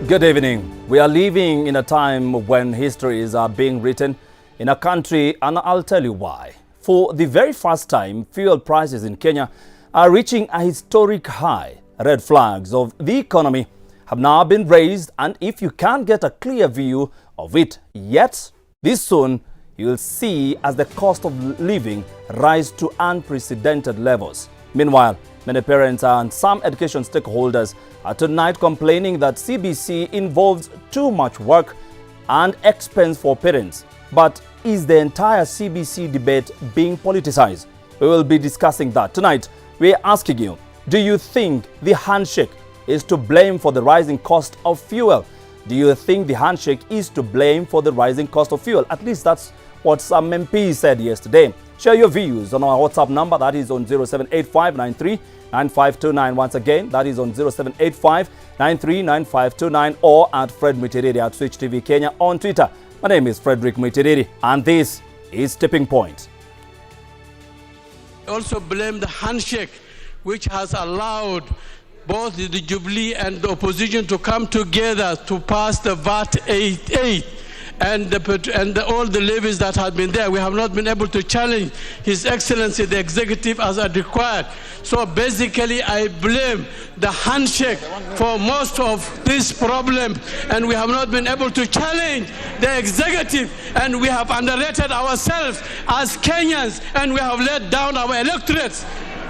Good evening. We are living in a time when histories are being written in a country, and I'll tell you why. For the very first time, fuel prices in Kenya are reaching a historic high. Red flags of the economy have now been raised, and if you can't get a clear view of it yet, this soon you'll see as the cost of living rise to unprecedented levels. Meanwhile, many parents and some education stakeholders are tonight complaining that CBC involves too much work and expense for parents. But is the entire CBC debate being politicized? We will be discussing that. Tonight, we're asking you, do you think the handshake is to blame for the rising cost of fuel? Do you think the handshake is to blame for the rising cost of fuel? At least that's what some MPs said yesterday. Share your views on our WhatsApp number, that is on 0785939529. Once again, that is on 0785939529, or at Fred Mutiriri at Switch TV Kenya on Twitter. My name is Frederick Mutiriri, and this is Tipping Point. Also blame the handshake, which has allowed both the Jubilee and the opposition to come together to pass the VAT 8 and all the levies that have been there. We have not been able to challenge His Excellency the Executive as required. So basically, I blame the handshake for most of this problem, and we have not been able to challenge the Executive, and we have underrated ourselves as Kenyans, and we have let down our electorates.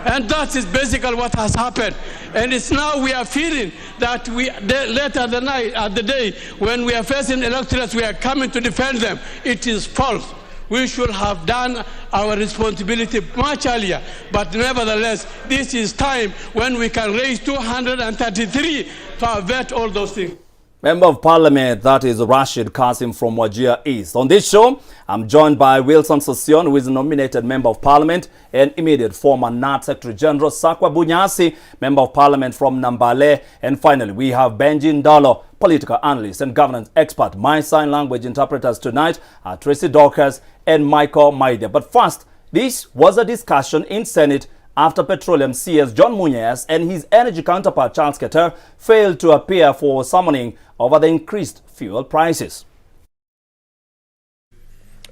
And that is basically what has happened. And it's now we are feeling that later at the day, when we are facing electorates, we are coming to defend them. It is false. We should have done our responsibility much earlier. But nevertheless, this is time when we can raise 233 to avert all those things. Member of Parliament, that is Rashid Kasim from Wajir East. On this show, I'm joined by Wilson Sossion, who is a nominated Member of Parliament and immediate former NAT Secretary General, Sakwa Bunyasi, Member of Parliament from Nambale, and finally we have Benji Ndolo, political analyst and governance expert. My sign language interpreters tonight are Tracy Dorcas and Michael Maida. But first, this was a discussion in Senate after Petroleum CS John Munyes and his energy counterpart Charles Keter failed to appear for summoning over the increased fuel prices.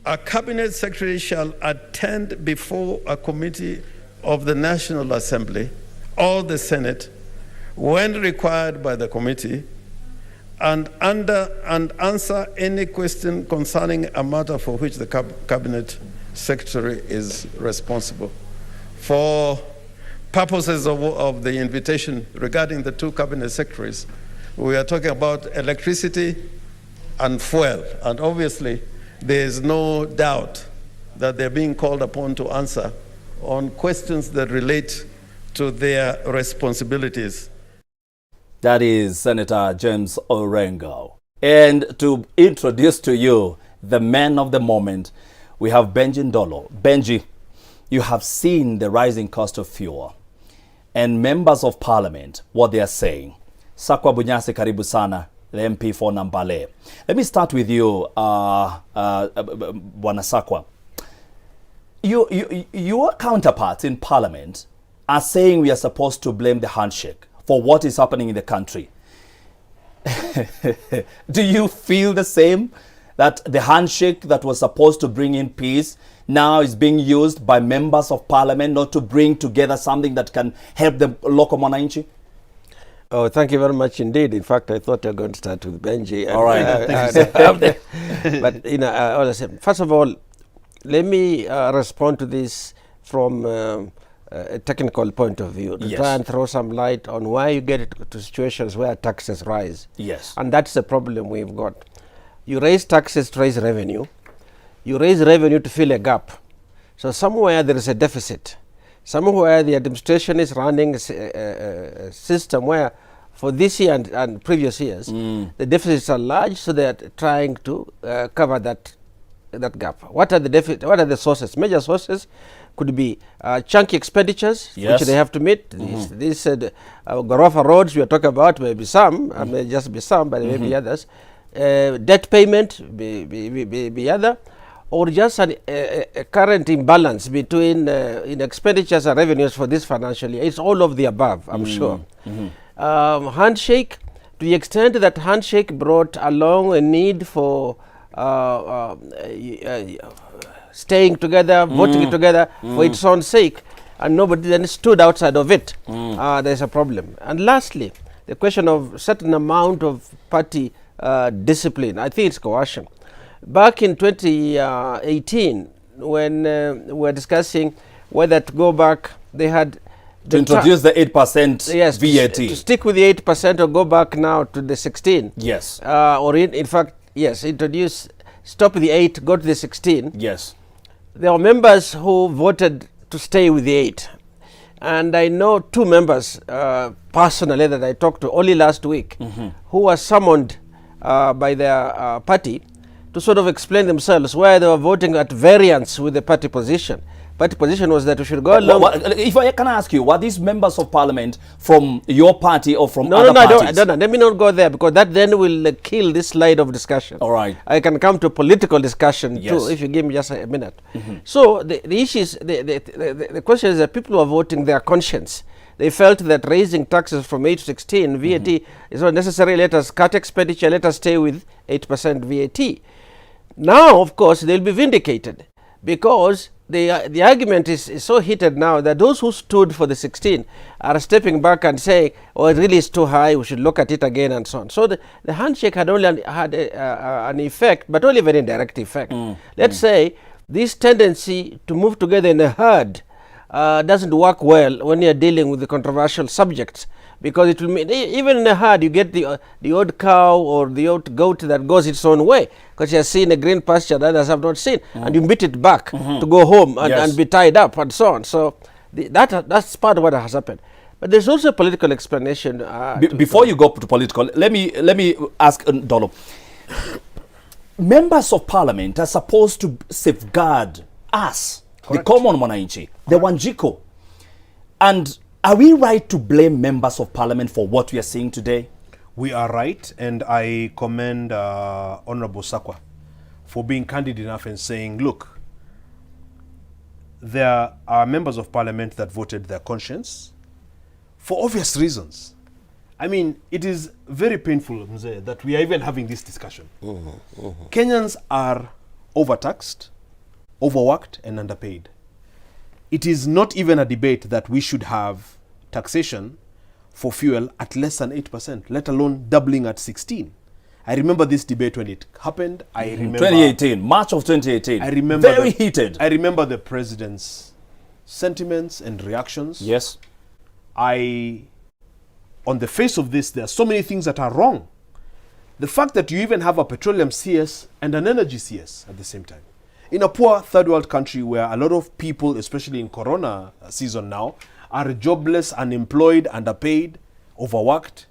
A cabinet secretary shall attend before a committee of the National Assembly or the Senate when required by the committee and answer any question concerning a matter for which the cabinet secretary is responsible. For purposes of the invitation regarding the two cabinet secretaries, we are talking about electricity and fuel. And obviously, there is no doubt that they're being called upon to answer on questions that relate to their responsibilities. That is Senator James Orengo. And to introduce to you the man of the moment, we have Benji Ndolo. Benji, you have seen the rising cost of fuel and members of parliament, what they are saying. Sakwa Bunyasi, karibu sana, the MP for Nambale. Let me start with you, Bwana Sakwa. Your counterparts in parliament are saying we are supposed to blame the handshake for what is happening in the country. Do you feel the same? That the handshake that was supposed to bring in peace now is being used by members of parliament not to bring together something that can help the local mwananchi? Oh, thank you very much indeed. In fact, I thought you were going to start with Benji. All right. But, first of all, let me respond to this from a technical point of view, to try and throw some light on why you get to situations where taxes rise. Yes. And that's the problem we've got. You raise taxes to raise revenue. You raise revenue to fill a gap. So somewhere there is a deficit. Somewhere the administration is running a system where for this year and previous years, the deficits are large, so they are trying to cover that gap. What are the deficit? What are the sources? Major sources could be chunky expenditures, which they have to meet. These Gorofa roads we are talking about, maybe some, may just be some, but maybe others. Debt payment be other, or just a current imbalance between in expenditures and revenues for this financial year. It's all of the above, I'm sure. Handshake to the extent that handshake brought along a need for staying together, voting together for its own sake, and nobody then stood outside of it, there's a problem. And lastly, the question of certain amount of party discipline. I think it's coercion. Back in 2018, when we were discussing whether to go back, they had to introduce the 8% yes, VAT. To stick with the 8% or go back now to the 16. Yes. Or in fact, yes, stop the 8, go to the 16. Yes. There were members who voted to stay with the 8. And I know 2 members personally that I talked to only last week who were summoned by their party to sort of explain themselves why they were voting at variance with the party position. Party position was that we should go along. If I can ask you, were these members of parliament from your party or from other parties? No, let me not go there, because that then will kill this slide of discussion. All right. I can come to political discussion too, if you give me just a minute. So the issue is, the question is that people are voting their conscience. They felt that raising taxes from 8 to 16 VAT is not necessary. Let us cut expenditure. Let us stay with 8% VAT. Now, of course, they'll be vindicated, because the argument is so heated now that those who stood for the 16 are stepping back and saying, oh, it really is too high, we should look at it again, and so on. So the handshake had only had an effect, but only a very indirect effect. Let's say this tendency to move together in a herd doesn't work well when you're dealing with the controversial subjects, because it will mean, even in a herd, you get the odd cow or the odd goat that goes its own way, because you have seen a green pasture that others have not seen, and you beat it back to go home and be tied up and so on. So that's part of what has happened. But there's also a political explanation. Before you go to political, let me ask Ndolo. Members of parliament are supposed to safeguard us, the common mwananchi, the Wanjiko. And are we right to blame members of parliament for what we are seeing today? We are right, and I commend Honorable Sakwa for being candid enough and saying, look, there are members of parliament that voted their conscience for obvious reasons. I mean, it is very painful, Mzee, that we are even having this discussion. Kenyans are overtaxed, overworked, and underpaid. It is not even a debate that we should have taxation for fuel at less than 8%, let alone doubling at 16. I remember this debate when it happened. I remember 2018, March of 2018. I remember very heated. I remember the president's sentiments and reactions. Yes. On the face of this, there are so many things that are wrong. The fact that you even have a petroleum CS and an energy CS at the same time. In a poor third world country where a lot of people, especially in corona season now, are jobless, unemployed, underpaid, overworked.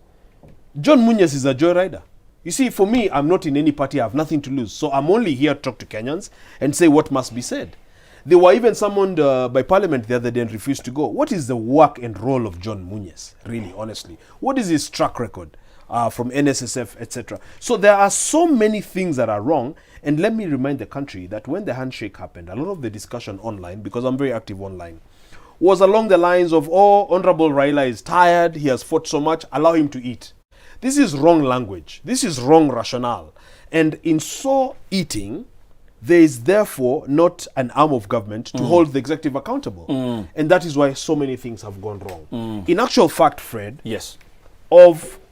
John Munyes is a joyrider. You see, for me, I'm not in any party. I have nothing to lose. So I'm only here to talk to Kenyans and say what must be said. They were even summoned by parliament the other day and refused to go. What is the work and role of John Munyes, really, honestly? What is his track record from NSSF, etc.? So there are so many things that are wrong. And let me remind the country that when the handshake happened, a lot of the discussion online, because I'm very active online, was along the lines of, oh, Honorable Raila is tired, he has fought so much, allow him to eat. This is wrong language. This is wrong rationale. And in so eating, there is therefore not an arm of government to hold the executive accountable. And that is why so many things have gone wrong. In actual fact, Fred, yes,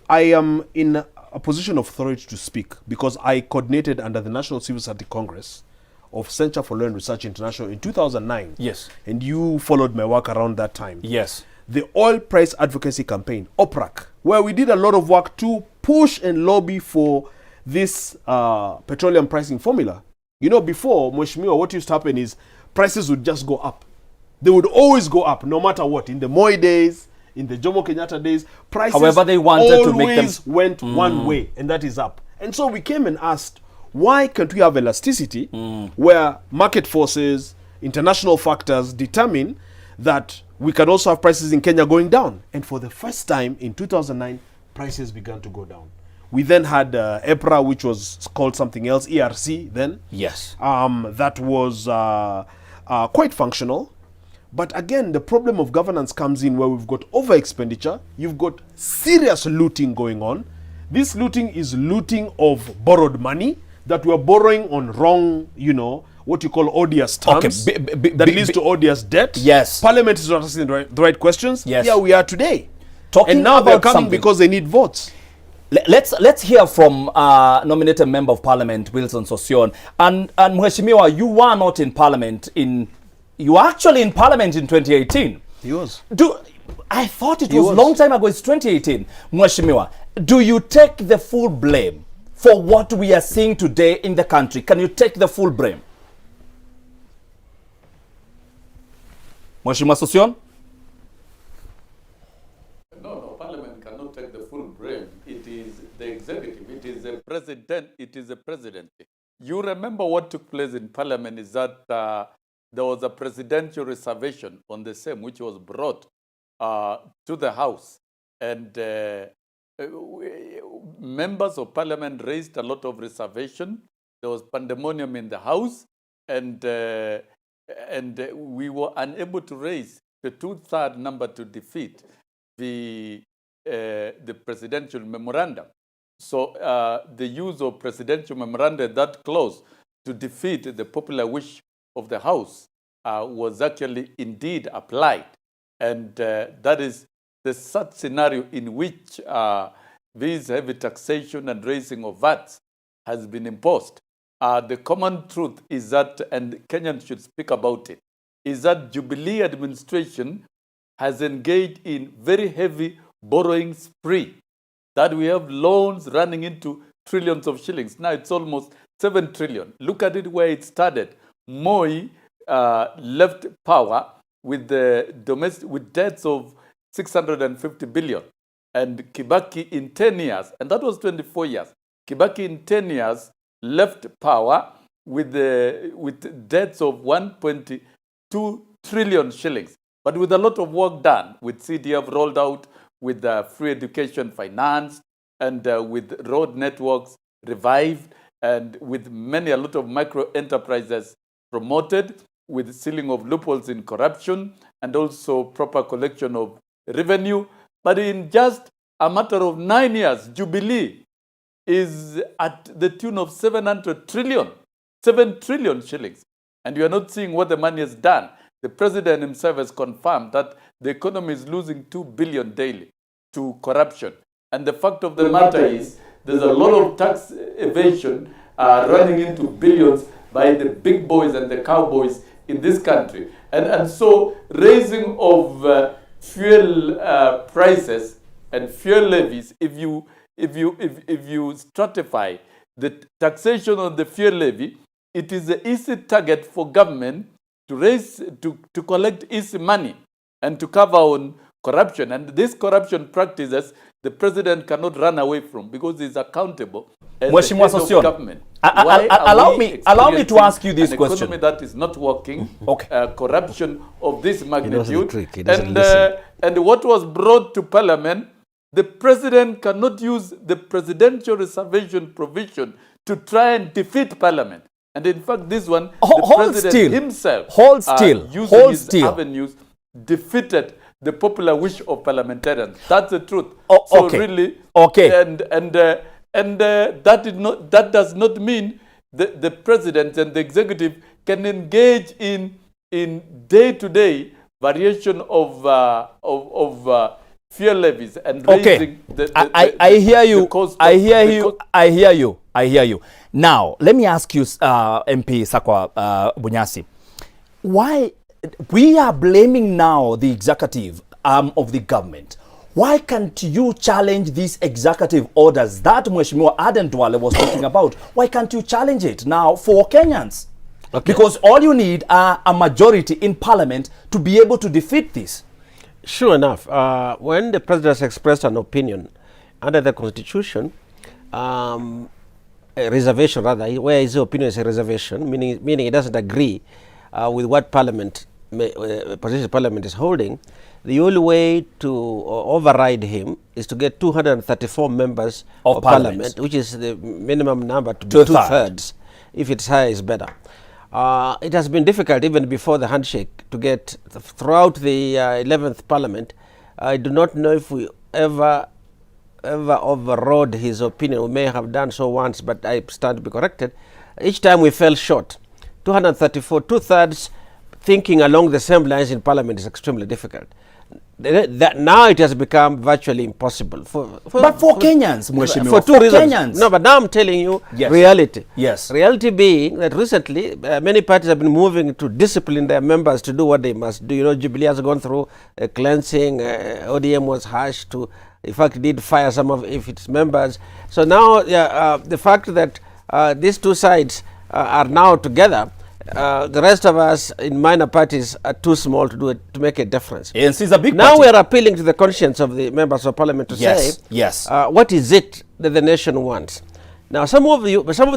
I am in a position of authority to speak because I coordinated under the National Civil Society Congress of Center for Law and Research International in 2009. Yes. And you followed my work around that time. Yes. The Oil Price Advocacy Campaign, OPRAC, where we did a lot of work to push and lobby for this petroleum pricing formula. You know, before, Mheshimiwa, what used to happen is prices would just go up. They would always go up, no matter what. In the Moi days, in the Jomo Kenyatta days, prices however they wanted to make them went one way, and that is up. And so we came and asked, why can't we have elasticity where market forces, international factors determine that we can also have prices in Kenya going down? And for the first time in 2009, prices began to go down. We then had EPRA, which was called something else, ERC then. Yes. That was quite functional. But again, the problem of governance comes in where we've got over expenditure, you've got serious looting going on. This looting is looting of borrowed money that we're borrowing on wrong, what you call odious terms that leads to odious debt. Yes. Parliament is not asking the right questions. Yes. Here we are today. Talking And now they're about coming something. because they need votes. Let's hear from nominated member of parliament Wilson Sossion. And Mheshimiwa, you were not in parliament you were actually in parliament in 2018. He was. I thought it was a long time ago. It's 2018. Mheshimiwa, do you take the full blame for what we are seeing today in the country? Can you take the full blame? Mheshimiwa Sossion? No, Parliament cannot take the full blame. It is the executive, it is the president, it is the presidency. You remember what took place in Parliament is that there was a presidential reservation on the same, which was brought to the House. And members of Parliament raised a lot of reservation. There was pandemonium in the House, and we were unable to raise the 2/3 number to defeat the presidential memorandum. So the use of presidential memorandum, that clause, to defeat the popular wish of the House was actually indeed applied. And that is the such scenario in which this heavy taxation and raising of VAT has been imposed. The common truth is that, and Kenyans should speak about it, is that Jubilee administration has engaged in very heavy borrowing spree, that we have loans running into trillions of shillings. Now it's almost 7 trillion. Look at it where it started. Moi left power with with debts of 650 billion. And Kibaki in 10 years, and that was 24 years, Kibaki in 10 years left power with debts of 1.2 trillion shillings. But with a lot of work done, with CDF rolled out, with free education financed, and with road networks revived, and with a lot of micro enterprises promoted, with sealing of loopholes in corruption, and also proper collection of revenue. But in just a matter of 9 years, Jubilee is at the tune of 7 trillion shillings. And you are not seeing what the money has done. The president himself has confirmed that the economy is losing 2 billion daily to corruption. And the fact of the matter is there's a lot of tax evasion running into billions by the big boys and the cowboys in this country. And so raising of fuel prices and fuel levies, if you stratify the taxation on the fuel levy, it is an easy target for government to raise, to collect easy money and to cover on corruption. And these corruption practices, the president cannot run away from because he's accountable as the head of government. Allow me to ask you this question. Economy that is not working, okay. Corruption of this magnitude, and what was brought to Parliament, the president cannot use the presidential reservation provision to try and defeat Parliament. And in fact, this one, the president himself, using his avenues, defeated the popular wish of parliamentarians. That's the truth. So really, and that does not mean the president and the executive can engage in day-to-day variation of fuel levies and raising I hear you. Now, let me ask you, MP Sakwa Bunyasi, why we are blaming now the executive arm of the government? Why can't you challenge these executive orders that Mheshimiwa Aden Duale was talking about? Why can't you challenge it now for Kenyans? Okay. Because all you need are a majority in parliament to be able to defeat this. Sure enough, when the president has expressed an opinion under the constitution, a reservation rather, where his opinion is a reservation, meaning he doesn't agree with what parliament, position parliament is holding, the only way to override him is to get 234 members of parliament, which is the minimum number to be two-thirds. If it's higher, it's better. It has been difficult even before the handshake to get throughout the 11th parliament. I do not know if we ever ever overrode his opinion. We may have done so once, but I stand to be corrected. Each time we fell short. 234, two-thirds thinking along the same lines in Parliament is extremely difficult. That now it has become virtually impossible. But for Kenyans, Mheshimiwa, for two reasons. Kenyans. No, but now I'm telling you Yes. reality. Yes. Reality being that recently many parties have been moving to discipline their members to do what they must do. You know, Jubilee has gone through a cleansing. ODM was harsh to, in fact, did fire some of its members. So now the fact that these two sides are now together, the rest of us in minor parties are too small to do it, to make a difference. ANC is a big Now party. we are appealing to the conscience of the members of parliament to Yes, say, yes. what is it that the nation wants? Now, some of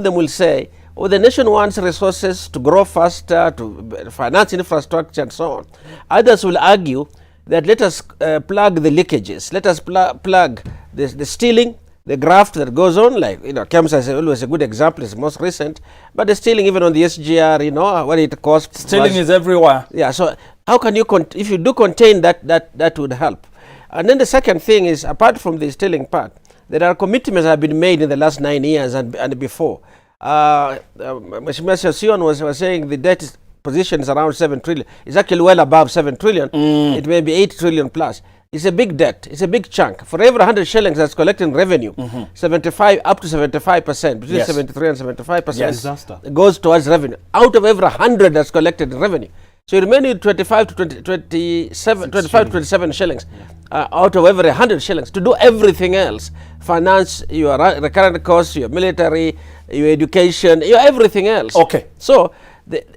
them will say, oh, the nation wants resources to grow faster, to finance infrastructure and so on. Others will argue that let us plug the leakages, let us plug the stealing, the graft that goes on, like, you know, KEMSA is always a good example, it's most recent, but the stealing even on the SGR, you know, what it costs. Stealing is everywhere. Yeah, so how can you, if you do contain that would help. And then the second thing is, apart from the stealing part, there are commitments that have been made in the last 9 years and before. Mheshimiwa Sossion was saying the debt position is around 7 trillion. It's actually well above 7 trillion. It may be 8 trillion plus. It's a big debt. It's a big chunk. For every 100 shillings that's collected in revenue, 75 up to 75%, between 73 and 75% goes towards revenue. Out of every 100 that's collected in revenue. So you remain with 25 to 27 shillings out of every 100 shillings to do everything else. Finance your recurrent costs, your military, your education, your everything else. Okay. So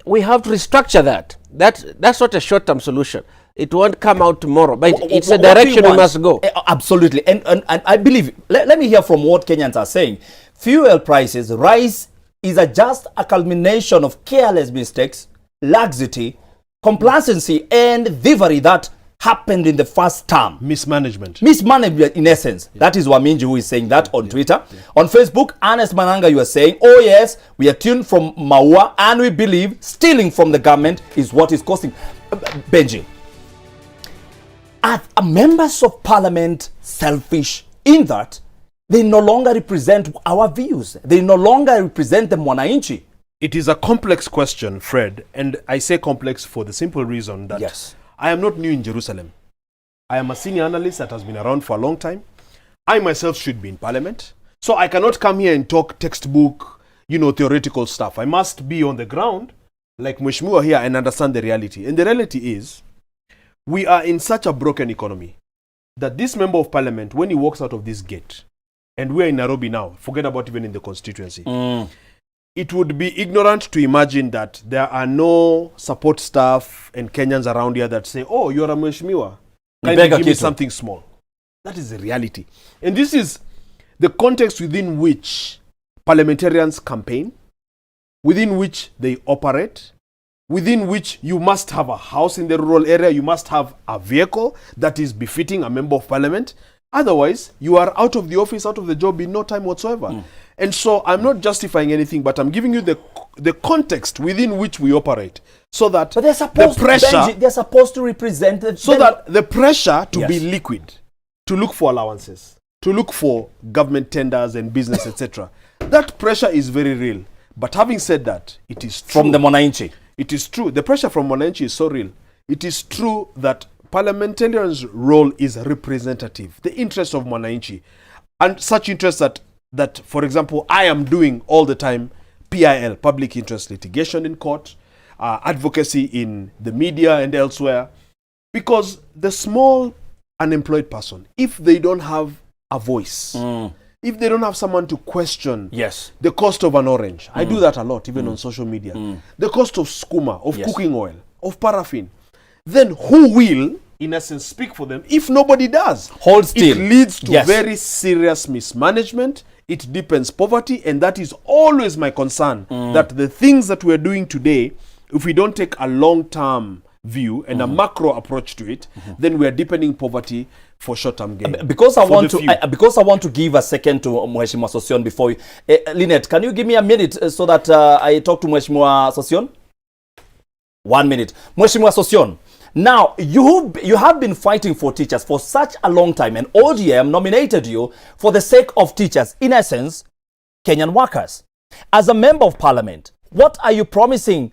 we have to restructure that. That's not a short-term solution. It won't come out tomorrow, but it's a direction we must go. Absolutely. And I believe, let me hear from what Kenyans are saying. Fuel prices rise is just a culmination of careless mistakes, laxity, complacency, and thievery that happened in the first term. Mismanagement. Mismanagement, in essence. That is Waminji who is saying that on Twitter. On Facebook, Ernest Mananga, you are saying, oh yes, we are tuned from Maua and we believe stealing from the government is what is costing. Benji, are members of parliament selfish in that they no longer represent our views? They no longer represent the Mwananchi? It is a complex question, Fred, and I say complex for the simple reason that I am not new in Jerusalem. I am a senior analyst that has been around for a long time. I myself should be in parliament. So I cannot come here and talk textbook, theoretical stuff. I must be on the ground, like Mheshimiwa here, and understand the reality. And the reality is, we are in such a broken economy that this member of parliament, when he walks out of this gate, and we are in Nairobi now, forget about even in the constituency, it would be ignorant to imagine that there are no support staff and Kenyans around here that say, oh, you're a Mheshimiwa, can you give me something small? That is the reality. And this is the context within which parliamentarians campaign, within which they operate, within which you must have a house in the rural area, you must have a vehicle that is befitting a member of parliament. Otherwise, you are out of the office, out of the job in no time whatsoever. And so I'm not justifying anything, but I'm giving you the context within which we operate, so that they're supposed they're supposed to represent that the pressure to be liquid, to look for allowances, to look for government tenders and business, etc. That pressure is very real. But having said that, it is true. From the Mwananchi. It is true. The pressure from Mwananchi is so real. It is true that parliamentarians' role is representative, the interest of Mwananchi, and such interests that, for example, I am doing all the time, PIL, public interest litigation in court, advocacy in the media and elsewhere, because the small unemployed person, if they don't have a voice, if they don't have someone to question the cost of an orange, I do that a lot, even on social media, the cost of skooma, of cooking oil, of paraffin, then who will, in essence, speak for them if nobody does? Hold still. It leads to very serious mismanagement. It deepens poverty, and that is always my concern, that the things that we're doing today, if we don't take a long-term view and a macro approach to it, then we're deepening poverty for short-term gain. Because I want to give a second to Mheshimiwa Sossion before you. Lynette, can you give me a minute so that I talk to Mheshimiwa Sossion? 1 minute. Mheshimiwa Sossion, Now, you have been fighting for teachers for such a long time, and ODM nominated you for the sake of teachers, in essence, Kenyan workers. As a member of parliament, what are you promising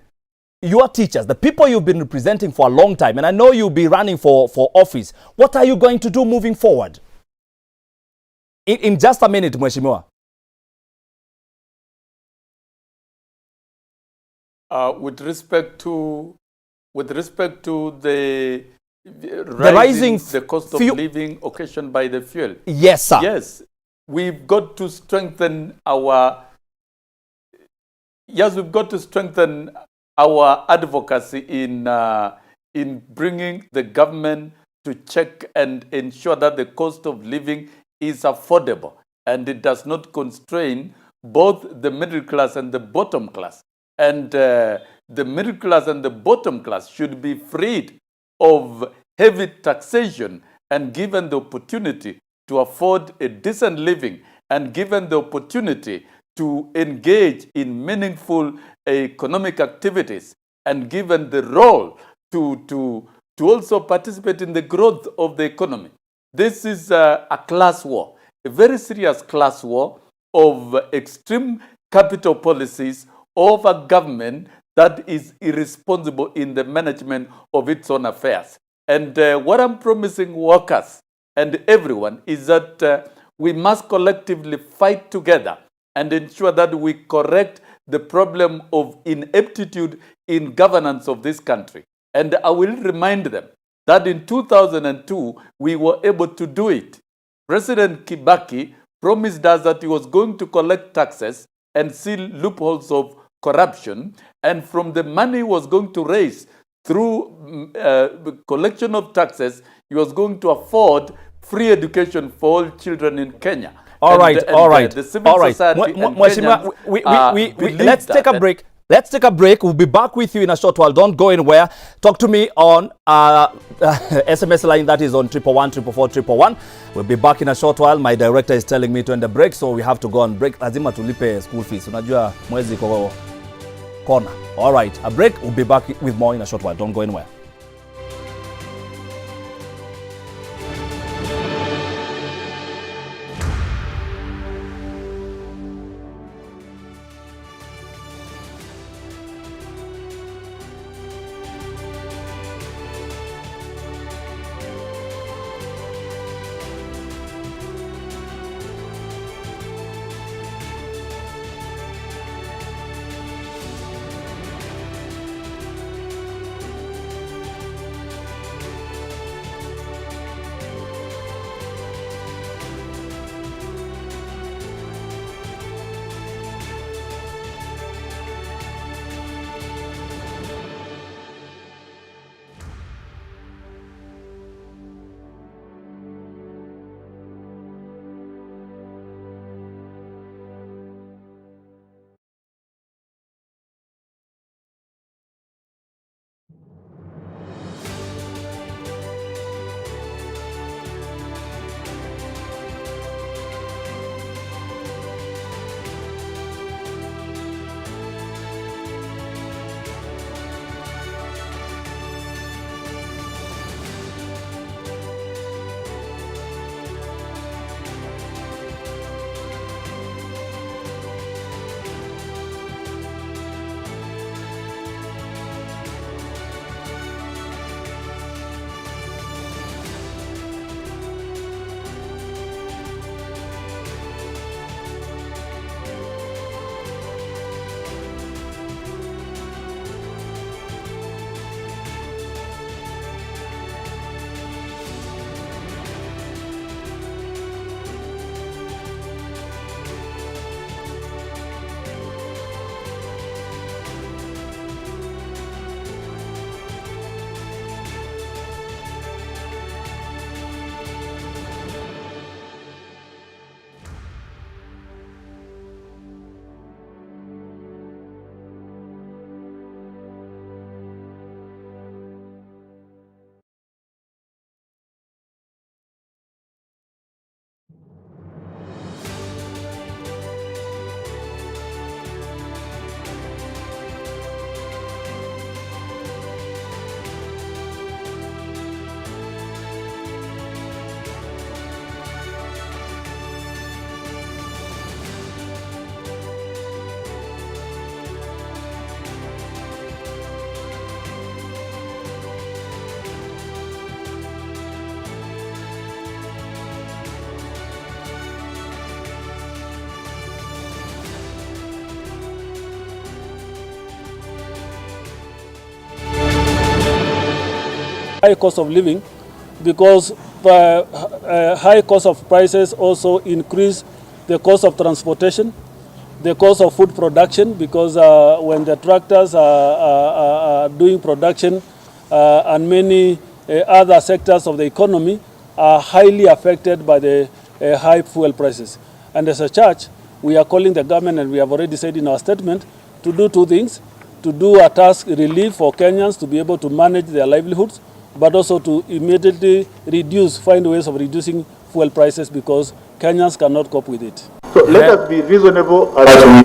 your teachers, the people you've been representing for a long time, and I know you'll be running for office? What are you going to do moving forward? In just a minute, Mheshimiwa. With respect to the rising the cost of living occasioned by the fuel. Yes, sir. Yes, we've got to strengthen our. Yes, we've got to strengthen our advocacy in bringing the government to check and ensure that the cost of living is affordable and it does not constrain both the middle class and the bottom class. And the middle class and the bottom class should be freed of heavy taxation and given the opportunity to afford a decent living and given the opportunity to engage in meaningful economic activities and given the role to also participate in the growth of the economy. This is a class war, a very serious class war of extreme capital policies of a government that is irresponsible in the management of its own affairs. And what I'm promising workers and everyone is that we must collectively fight together and ensure that we correct the problem of ineptitude in governance of this country. And I will remind them that in 2002, we were able to do it. President Kibaki promised us that he was going to collect taxes and seal loopholes of corruption, and from the money he was going to raise through collection of taxes, he was going to afford free education for all children in Kenya. All right. The civil society and Kenya let's take a break. Let's take a break. We'll be back with you in a short while. Don't go anywhere. Talk to me on SMS line that is on 111 We'll be back in a short while. My director is telling me to end the break, so we have to go on break. Lazima tulipe school fees. Unajua mwezi kwa kona. All right, a break. We'll be back with more in a short while. Don't go anywhere. high cost of living, because high cost of prices also increase the cost of transportation, the cost of food production, because when the tractors are doing production and many other sectors of the economy are highly affected by the high fuel prices. And as a church, we are calling the government, and we have already said in our statement, to do two things: to do a task relief for Kenyans to be able to manage their livelihoods, but also to immediately find ways of reducing fuel prices, because Kenyans cannot cope with it. So let us be reasonable as we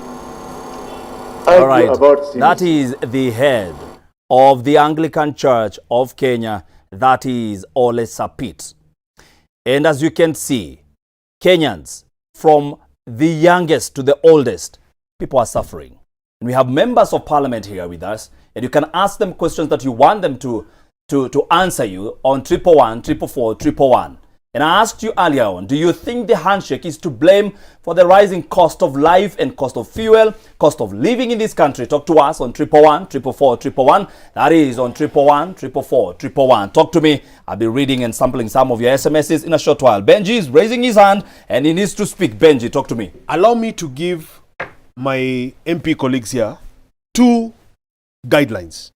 All right, about things. that is the head of the Anglican Church of Kenya, that is Ole Sapit. And as you can see, Kenyans, from the youngest to the oldest, people are suffering. And we have members of parliament here with us, and you can ask them questions that you want them to answer you on 111 444 111. And I asked you earlier on, do you think the handshake is to blame for the rising cost of life and cost of fuel, cost of living in this country? Talk to us on 111 444 111. That is on 111 444 111. Talk to me. I'll be reading and sampling some of your SMSs in a short while. Benji is raising his hand and he needs to speak. Benji, talk to me. Allow me to give my MP colleagues here 2 guidelines,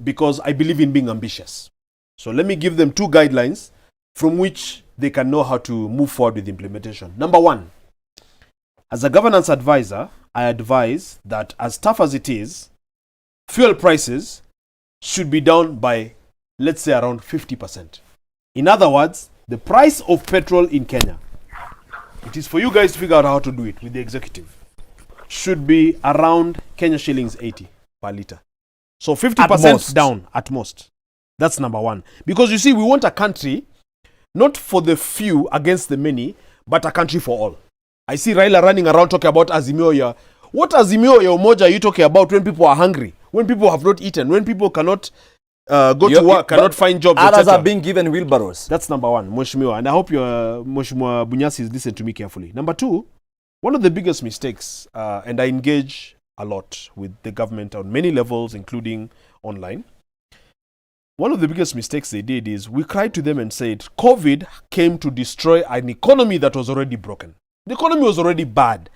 because I believe in being ambitious. So let me give them 2 guidelines from which they can know how to move forward with implementation. Number 1, as a governance advisor, I advise that as tough as it is, fuel prices should be down by, let's say, around 50%. In other words, the price of petrol in Kenya, it is for you guys to figure out how to do it with the executive, should be around Kenya shillings 80 per litre. So 50% down at most. That's number 1. Because you see, we want a country not for the few against the many, but a country for all. I see Raila running around talking about Azimio ya. What Azimio ya Umoja are you talking about when people are hungry, when people have not eaten, when people cannot go to work, cannot find jobs, others are being given wheelbarrows. That's number 1, Mheshimiwa. And I hope your Mheshimiwa Bunyasi is listening to me carefully. Number 2, one of the biggest mistakes, and I engage a lot with the government on many levels, including online. One of the biggest mistakes they did is we cried to them and said, COVID came to destroy an economy that was already broken. The economy was already bad.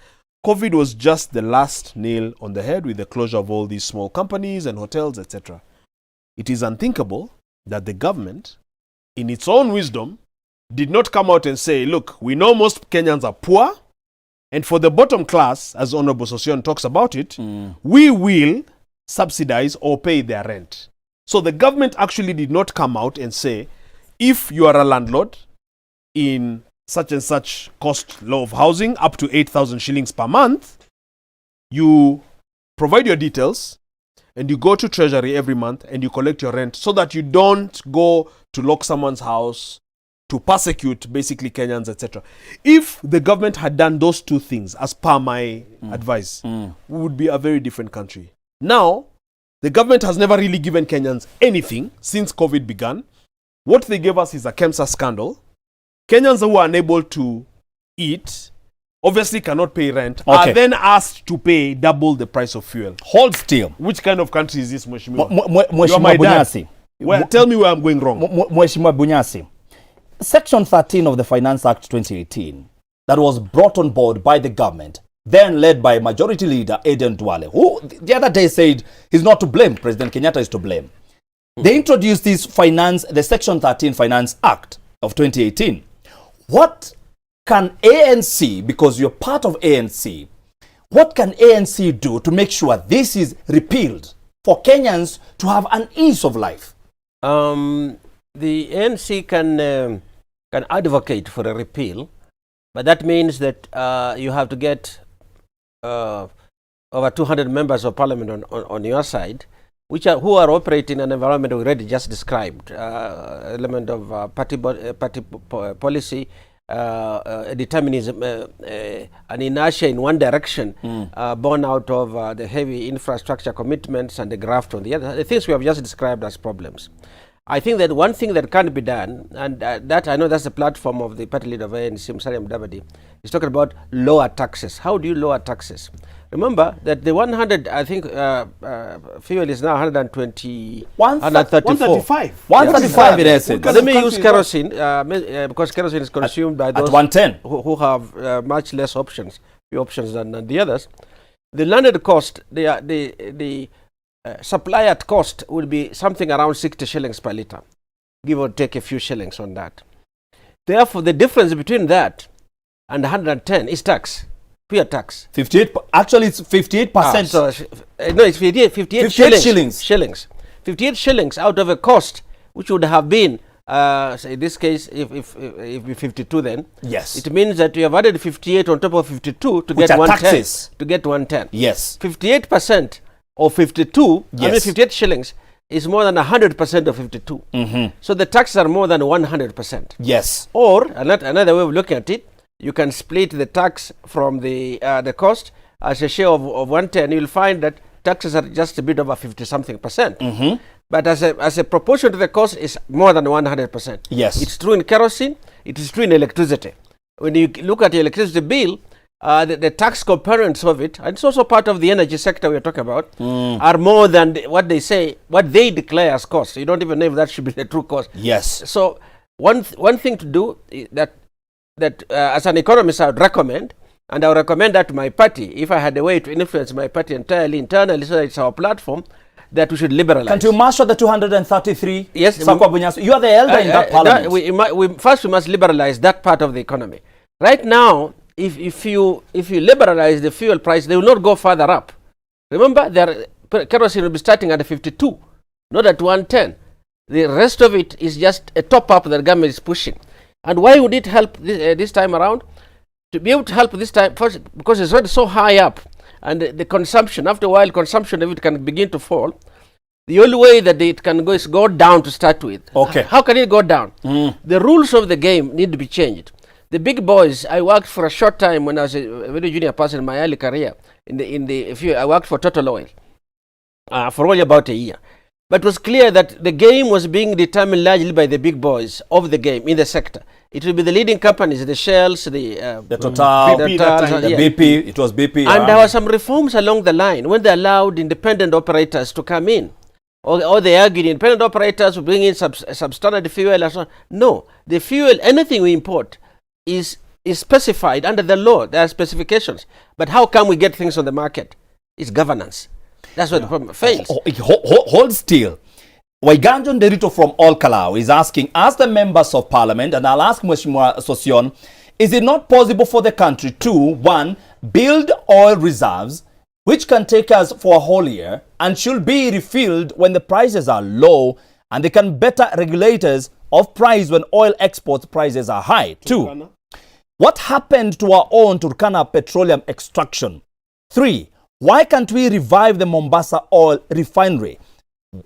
COVID was just the last nail on the head with the closure of all these small companies and hotels, etc. It is unthinkable that the government, in its own wisdom, did not come out and say, look, we know most Kenyans are poor, and for the bottom class, as Honorable Sosion talks about it, we will subsidize or pay their rent. So the government actually did not come out and say, if you are a landlord in such and such cost law of housing up to 8,000 shillings per month, you provide your details and you go to Treasury every month and you collect your rent, so that you don't go to lock someone's house, to persecute basically Kenyans, etc. If the government had done those 2 things, as per my advice, we would be a very different country. Now, the government has never really given Kenyans anything since COVID began. What they gave us is a KEMSA scandal. Kenyans who are unable to eat, obviously cannot pay rent, are then asked to pay double the price of fuel. Hold still. Which kind of country is this, Mheshimiwa? Mheshimiwa Bunyasi. Tell me where I'm going wrong. Mheshimiwa Bunyasi. Section 13 of the Finance Act 2018 that was brought on board by the government, then led by Majority Leader Aden Duale, who the other day said he's not to blame, President Kenyatta is to blame. They introduced the Section 13 Finance Act of 2018. What can ANC, because you're part of ANC, what can ANC do to make sure this is repealed for Kenyans to have an ease of life? The ANC can advocate for a repeal, but that means that you have to get over 200 members of parliament on your side, who are operating an environment already just described, element of party policy, determinism, an inertia in one direction, born out of the heavy infrastructure commitments and the graft on the other, the things we have just described as problems. I think that one thing that can be done, and that I know that's the platform of the party leader of ANC, Musalia Mudavadi, is talking about lower taxes. How do you lower taxes? Remember that the 100, I think, fuel is now 120, 135. 135 in essence. Let me use kerosene because kerosene is consumed by those at 110 who have much less options, few options than the others. The landed cost, the supply at cost will be something around 60 shillings per litre, give or take a few shillings on that. Therefore, the difference between that and 110 is tax, pure tax. 58, actually it's 58%. So, no, it's 58 shillings. 58 shillings out of a cost which would have been, say in this case, if 52 then. Yes. It means that you have added 58 on top of 52 to Which get are 110. taxes. To get 110. Yes. 58% of 52, I mean Yes. 58 shillings, is more than 100% of 52. So the taxes are more than 100%. Yes. Or another way of looking at it, you can split the tax from the cost as a share of 110. You'll find that taxes are just a bit over 50-something%. But as a proportion to the cost is more than 100%. Yes. It's true in kerosene. It is true in electricity. When you look at the electricity bill, the tax components of it, and it's also part of the energy sector we're talking about, are more than what they declare as cost. You don't even know if that should be the true cost. Yes. So one thing to do is that as an economist I would recommend, and I would recommend that to my party, if I had a way to influence my party internally, so it's our platform, that we should liberalize. Can you master the 233? Yes. Sakwa Bunyasu, you are the elder in that parliament. We must liberalize that part of the economy. Right now, if you liberalize the fuel price, they will not go further up. Remember, kerosene will be starting at 52, not at 110. The rest of it is just a top up that the government is pushing. And why would it help this time around? To be able to help this time, first, because it's already so high up, and the consumption, after a while, consumption of it can begin to fall. The only way that it can go is go down to start with. Okay. How can it go down? The rules of the game need to be changed. The big boys, I worked for a short time when I was a very junior person in my early career. I worked for Total Oil for only about a year. But it was clear that the game was being determined largely by the big boys of the game in the sector. It will be the leading companies, the Shells, the Total, the BP, it was BP. And there were some reforms along the line when they allowed independent operators to come in. Or they argued independent operators will bring in substandard fuel and so on. No, the fuel, anything we import is specified under the law. There are specifications. But how come we get things on the market? It's governance. That's where the problem fails. Hold still. Waiganjo Nderito from All Kalau is asking, as the members of parliament, and I'll ask Mheshimiwa Sosion, is it not possible for the country to, one, build oil reserves which can take us for a whole year and should be refilled when the prices are low, and they can better regulators of price when oil export prices are high? Two, what happened to our own Turkana petroleum extraction? Three, why can't we revive the Mombasa oil refinery?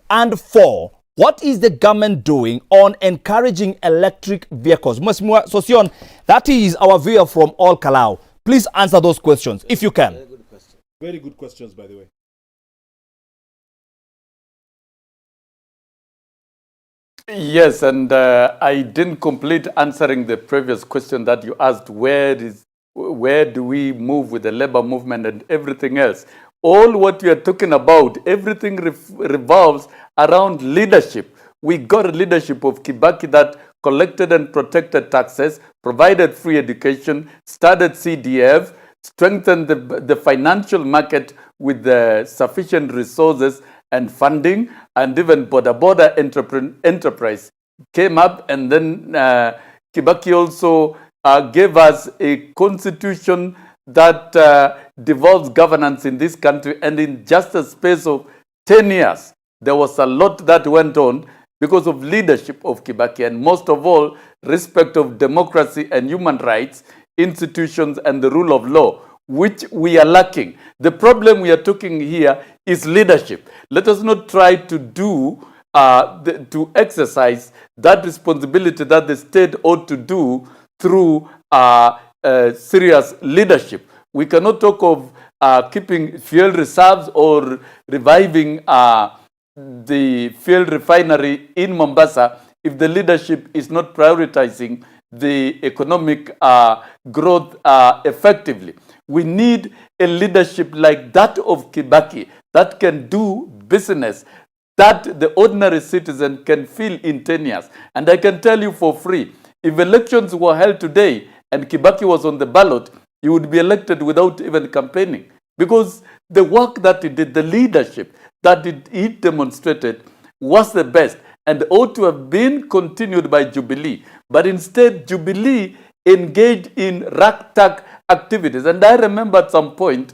And four, what is the government doing on encouraging electric vehicles? Mheshimiwa Sosion, that is our viewer from All Kalau. Please answer those questions if you can. Very good questions, by the way. Yes, and I didn't complete answering the previous question that you asked, where do we move with the labor movement and everything else? All what you are talking about, everything revolves around leadership. We got a leadership of Kibaki that collected and protected taxes, provided free education, started CDF, strengthened the financial market with the sufficient resources and funding, and even border enterprise came up, and then Kibaki also gave us a constitution that devolves governance in this country, and in just a space of 10 years, there was a lot that went on because of leadership of Kibaki, and most of all, respect of democracy and human rights, institutions, and the rule of law, which we are lacking. The problem we are talking here is leadership. Let us not try to to exercise that responsibility that the state ought to do through serious leadership. We cannot talk of keeping fuel reserves or reviving the fuel refinery in Mombasa if the leadership is not prioritizing the economic growth effectively. We need a leadership like that of Kibaki that can do business that the ordinary citizen can feel in 10 years. And I can tell you for free, if elections were held today and Kibaki was on the ballot, he would be elected without even campaigning. Because the work that he did, the leadership that he demonstrated was the best and ought to have been continued by Jubilee. But instead, Jubilee engaged in ragtag activities. And I remember at some point,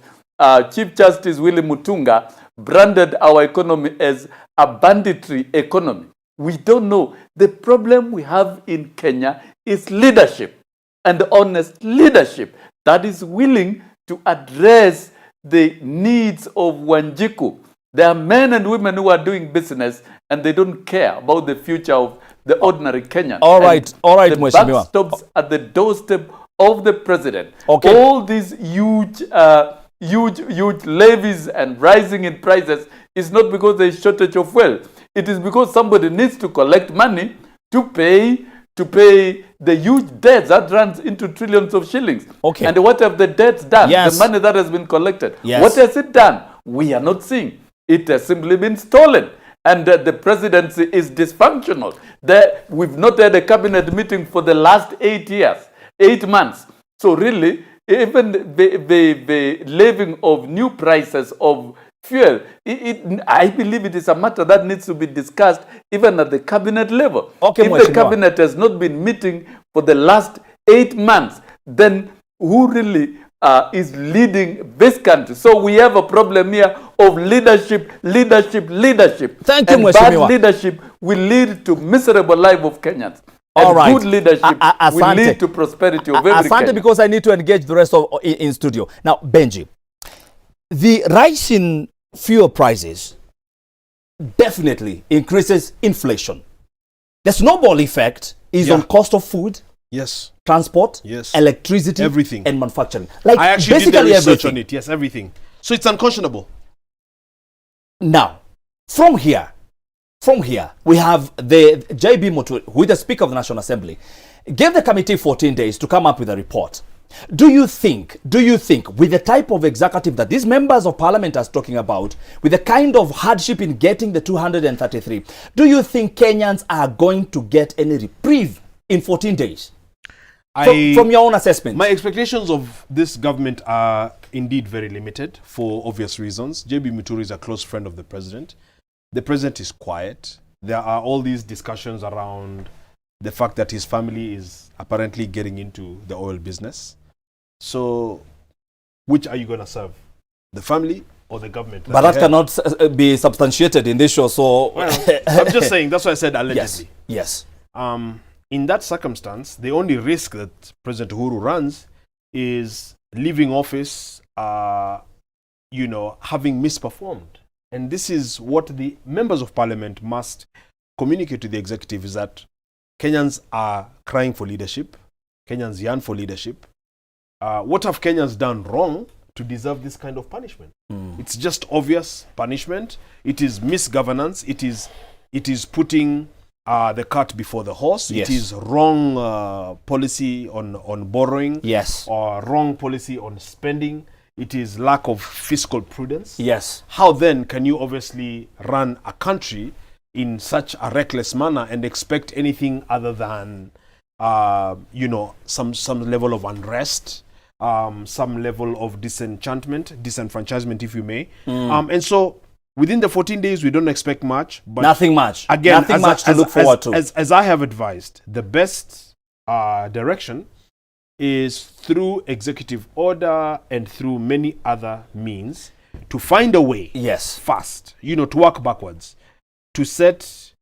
Chief Justice Willie Mutunga branded our economy as a banditry economy. We don't know. The problem we have in Kenya is leadership, and honest leadership that is willing to address the needs of Wanjiku. There are men and women who are doing business and they don't care about the future of the ordinary Kenyan. All right, the Mheshimiwa. buck stops at the doorstep of the president. Okay. All these huge levies and rising in prices is not because there is shortage of fuel. It is because somebody needs to collect money to pay the huge debts that runs into trillions of shillings. Okay. And what have the debts done? Yes. The money that has been collected. Yes. What has it done? We are not seeing. It has simply been stolen. And the presidency is dysfunctional. We've not had a cabinet meeting for the last 8 months. So really, even the levying of new prices of fuel, I believe it is a matter that needs to be discussed even at the cabinet level. Okay, if the cabinet has not been meeting for the last 8 months, then who really is leading this country? So we have a problem here of leadership. Thank you, and Mheshimiwa. bad leadership will lead to miserable life of Kenyans. All and right. Good leadership will lead to prosperity of every Asante, Kenyan. because I need to engage the rest of in studio. Now, Benji, the rise in fuel prices definitely increases inflation. The snowball effect is on cost of food, Yes. transport, Yes. electricity, Everything. and manufacturing. Like I actually did the basically research everything. on it. Yes, everything. So it's unconscionable. Now, from here, we have the JB Muturi, who is the Speaker of the National Assembly, gave the committee 14 days to come up with a report. Do you think, with the type of executive that these members of parliament are talking about, with the kind of hardship in getting the 233, do you think Kenyans are going to get any reprieve in 14 days? From your own assessment. My expectations of this government are indeed very limited for obvious reasons. JB Muturi is a close friend of the president. The president is quiet. There are all these discussions around the fact that his family is apparently getting into the oil business. So, which are you going to serve? The family or the government? But that cannot be substantiated in this show, so... Well, I'm just saying, that's why I said allegedly. Yes. In that circumstance, the only risk that President Uhuru runs is leaving office, having misperformed. And this is what the members of parliament must communicate to the executive, is that Kenyans are crying for leadership. Kenyans yearn for leadership. What have Kenyans done wrong to deserve this kind of punishment? It's just obvious punishment. It is misgovernance. It is putting the cart before the horse. Yes. It is wrong policy on borrowing. Yes. Or wrong policy on spending. It is lack of fiscal prudence. Yes. How then can you obviously run a country in such a reckless manner and expect anything other than, some level of unrest, some level of disenfranchisement, if you may. And so within the 14 days, we don't expect much. But nothing much. Again, nothing much to look forward to. As I have advised, the best direction is through executive order and through many other means to find a way. Yes. Fast, to work backwards, to set,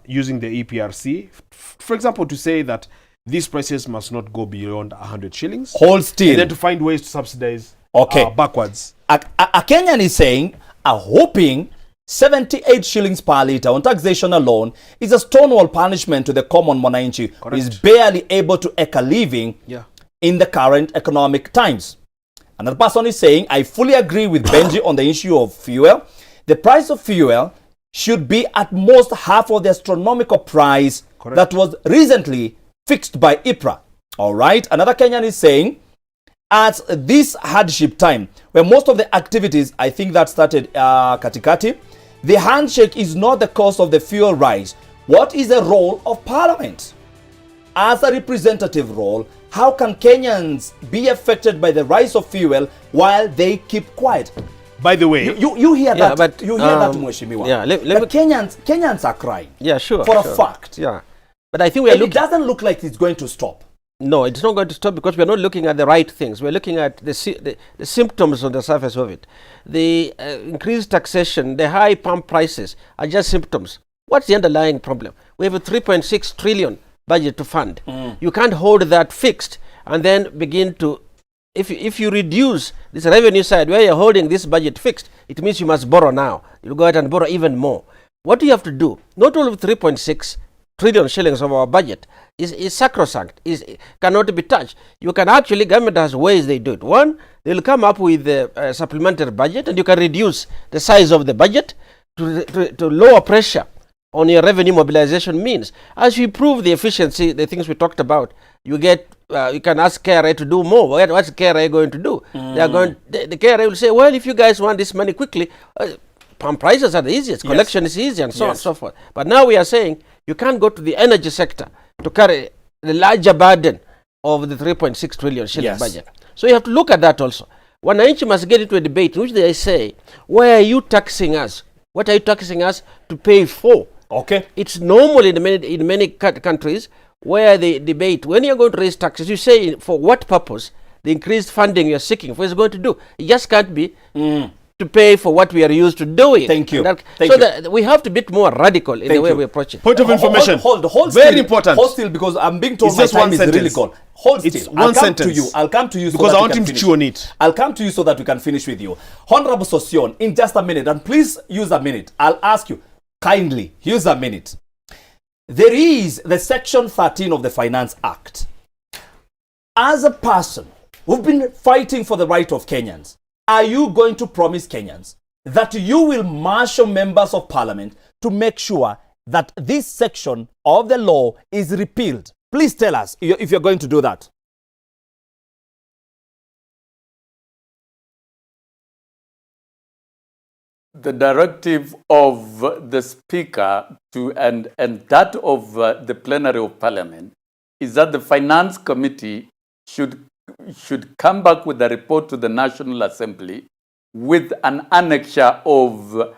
using the EPRC, for example, to say that these prices must not go beyond 100 shillings. Hold still. And then to find ways to subsidize backwards. A Kenyan is saying, hoping 78 shillings per litre on taxation alone is a stonewall punishment to the common mwananchi who is barely able to eke a living in the current economic times. Another person is saying, I fully agree with Benji on the issue of fuel. The price of fuel should be at most half of the astronomical price that was recently fixed by IPRA. All right. Another Kenyan is saying, at this hardship time, where most of the activities, I think that started katikati, the handshake is not the cause of the fuel rise. What is the role of Parliament? As a representative role, how can Kenyans be affected by the rise of fuel while they keep quiet? By the way, You hear Yeah, that? but, You hear that, Mheshimiwa? yeah, let The me- Kenyans are crying. Yeah, sure. For a sure. fact. Yeah. But I think we are And it looking. doesn't look like it's going to stop. No, it's not going to stop because we are not looking at the right things. We're looking at the symptoms on the surface of it. The increased taxation, the high pump prices are just symptoms. What's the underlying problem? We have a 3.6 trillion budget to fund. You can't hold that fixed and then begin to, if you reduce this revenue side where you're holding this budget fixed, it means you must borrow now. You'll go out and borrow even more. What do you have to do? Not all of 3.6 trillion shillings of our budget is sacrosanct, cannot be touched. You can actually, government has ways they do it. One, they'll come up with a supplementary budget and you can reduce the size of the budget to lower pressure on your revenue mobilization means. As you improve the efficiency, the things we talked about, you get, you can ask KRA to do more. What's KRA going to do? They are going, the KRA will say, well, if you guys want this money quickly, pump prices are the easiest, collection is easy and so on and so forth. But now we are saying you can't go to the energy sector to carry the larger burden of the 3.6 trillion shilling budget. So you have to look at that also. Wananchi must get into a debate in which they say, why are you taxing us? What are you taxing us to pay for? Okay. It's normal in many countries where they debate, when you're going to raise taxes, you say for what purpose the increased funding you're seeking for is going to do. It just can't be to pay for what we are used to doing. Thank you. So that we have to be more radical in the way we approach it. point of information. Hold Very still. important. Hold still, because I'm being told It's my just time one is sentence. really gone. Hold It's still. one I'll come to sentence. you. I'll come to you so Because that I we want can him to finish. chew on it. I'll come to you so that we can finish with you. Honorable Sosion, in just a minute, and please use a minute. I'll ask you kindly, use a minute. There is the Section 13 of the Finance Act. As a person who've been fighting for the right of Kenyans, are you going to promise Kenyans that you will marshal members of parliament to make sure that this section of the law is repealed? Please tell us if you're going to do that. The directive of the Speaker and that of the plenary of Parliament is that the Finance Committee should come back with a report to the National Assembly with an annexure of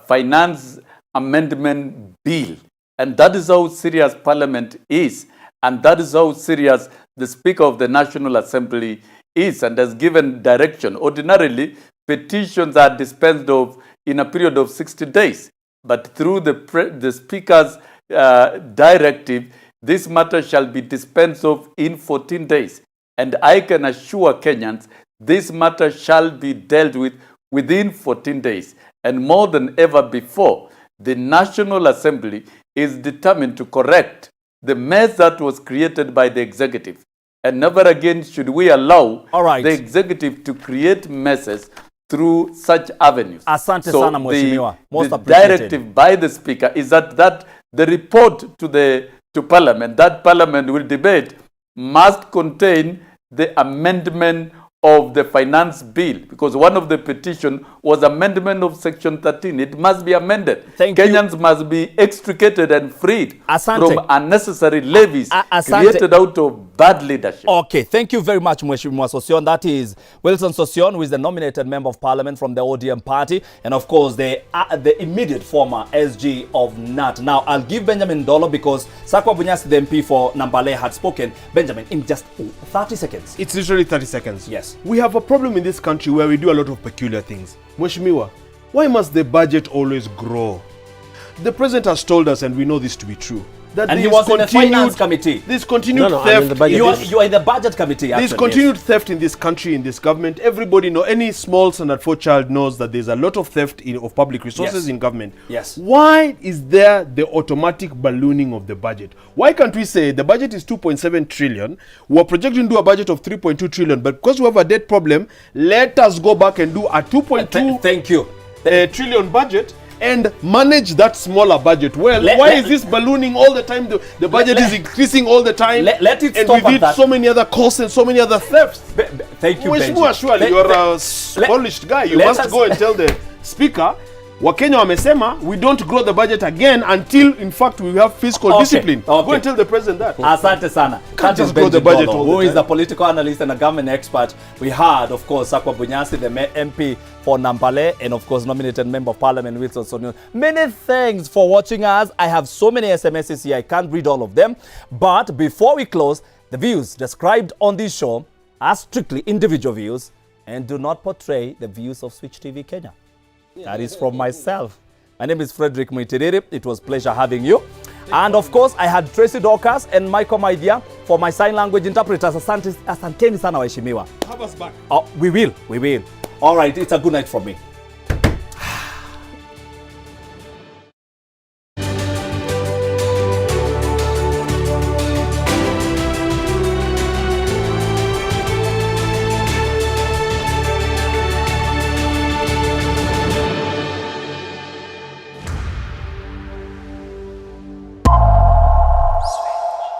Finance Amendment Bill. And that is how serious Parliament is. And that is how serious the Speaker of the National Assembly is and has given direction. Ordinarily, petitions are dispensed of in a period of 60 days. But through the Speaker's directive, this matter shall be dispensed of in 14 days. And I can assure Kenyans, this matter shall be dealt with within 14 days. And more than ever before, the National Assembly is determined to correct the mess that was created by the executive. And never again should we allow the executive to create messes through such avenues. Asante sana Mheshimiwa. Most the appreciated. directive by the Speaker is that the report to Parliament, that Parliament will debate, must contain the amendment of the finance bill, because one of the petition was amendment of section 13. It must be amended. Kenyans must be extricated and freed from unnecessary levies created out of bad leadership. Okay, thank you very much, Mheshimiwa Sosion. That is Wilson Sosion, who is the nominated member of parliament from the ODM party, and of course the immediate former SG of NAT. Now, I'll give Benjamin Dolo because Sakwa Bunyasi, the MP for Nambale, had spoken. Benjamin, in just 30 seconds. It's literally 30 seconds. Yes. We have a problem in this country where we do a lot of peculiar things. Mheshimiwa, why must the budget always grow? The president has told us, and we know this to be true, that and he was in the finance committee. This continued theft. You are in the budget committee. This continued theft in this country, in this government. Everybody knows, any small Standard 4 child knows that there's a lot of theft of public resources in government. Yes. Why is there the automatic ballooning of the budget? Why can't we say the budget is 2.7 trillion, we're projecting to do a budget of 3.2 trillion, but because we have a debt problem, let us go back and do a 2.2 thank you. Trillion budget, and manage that smaller budget well. Why is this ballooning all the time? The budget is increasing all the time. Let it and stop with at it that. so many other costs and so many other thefts. Thank you, Mheshimiwa, Benji. surely you're a polished guy. You must go and tell the speaker, Wakenya wamesema, we don't grow the budget again until, in fact, we have fiscal discipline. Go and tell the president that. Asante sana. Can't That is just grow the Benji budget Dolo, all the who is time. a political analyst and a government expert. We had, of course, Sakwa Bunyasi, the MP for Nambale, and of course, nominated Member of Parliament, Wilson Sonio. Many thanks for watching us. I have so many SMSs here, I can't read all of them. But before we close, the views described on this show are strictly individual views and do not portray the views of Switch TV Kenya. That is from myself. My name is Frederick Muitiriri. It was a pleasure having you. And of course, I had Tracy Dorcas and Michael Maidia for my sign language interpreters. Asanteni sana waheshimiwa. Have us back. Oh, we will. All right, it's a good night from me.